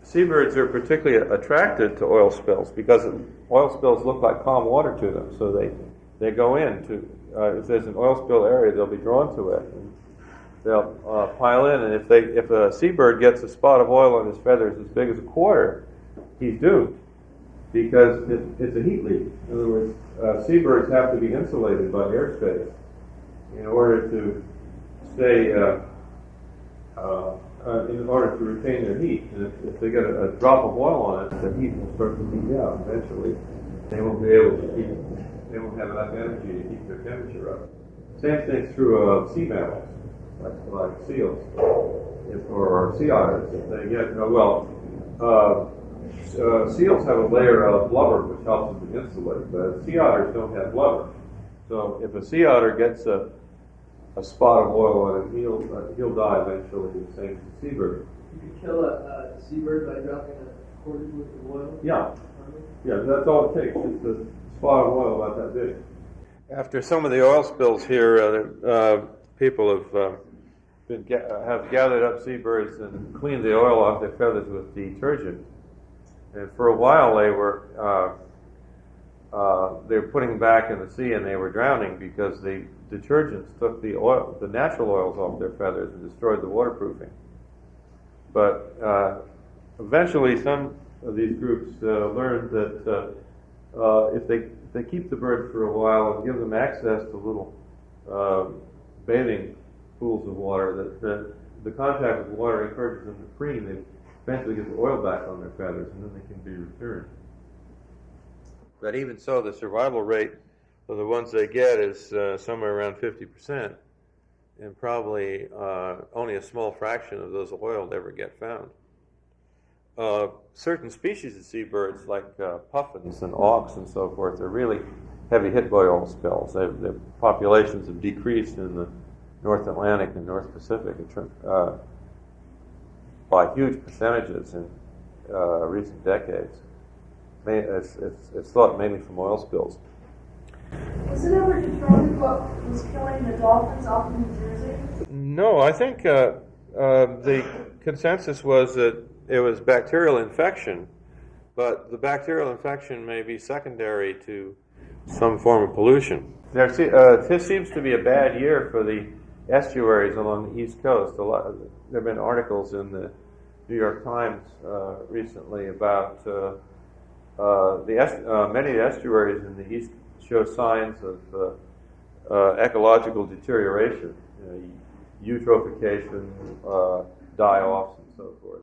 seabirds are particularly attracted to oil spills because oil spills look like calm water to them. So they go in to, if there's an oil spill area, they'll be drawn to it. And they'll pile in, and if a seabird gets a spot of oil on his feathers as big as a quarter, he's doomed because it's a heat leak. In other words, seabirds have to be insulated by airspace in order to stay, in order to retain their heat. And if they get a drop of oil on it, the heat will start to leak out eventually. They won't be able to they won't have enough energy to keep their temperature up. Same thing's true of sea mammals, like seals or sea otters. If they get, seals have a layer of blubber which helps them to insulate, but sea otters don't have blubber. So if a sea otter gets a spot of oil on him, he'll die eventually, the same as a seabird. You could kill a seabird by dropping a quarter worth of oil? Yeah, that's all it takes. It's a spot of oil about that big. After some of the oil spills here, people have gathered up seabirds and cleaned the oil off their feathers with detergent. And for a while they were putting them back in the sea and they were drowning because the detergents took the natural oils off their feathers and destroyed the waterproofing. But eventually some of these groups learned that if they keep the birds for a while and give them access to little bathing pools of water, that the contact with water encourages them to preen. They eventually get the oil back on their feathers, and then they can be returned. But even so, the survival rate of the ones they get is somewhere around 50%, and probably only a small fraction of those oil ever get found. Certain species of seabirds, like puffins and auks and so forth, are really heavy hit by oil spills. Their populations have decreased in the North Atlantic and North Pacific by huge percentages in recent decades. It's thought mainly from oil spills. Was it ever determined what was killing the dolphins off in New Jersey? No, I think the consensus was that it was bacterial infection, but the bacterial infection may be secondary to some form of pollution. This seems to be a bad year for the estuaries along the East Coast. There have been articles in the New York Times recently about many estuaries in the East show signs of ecological deterioration, eutrophication, die-offs, and so forth.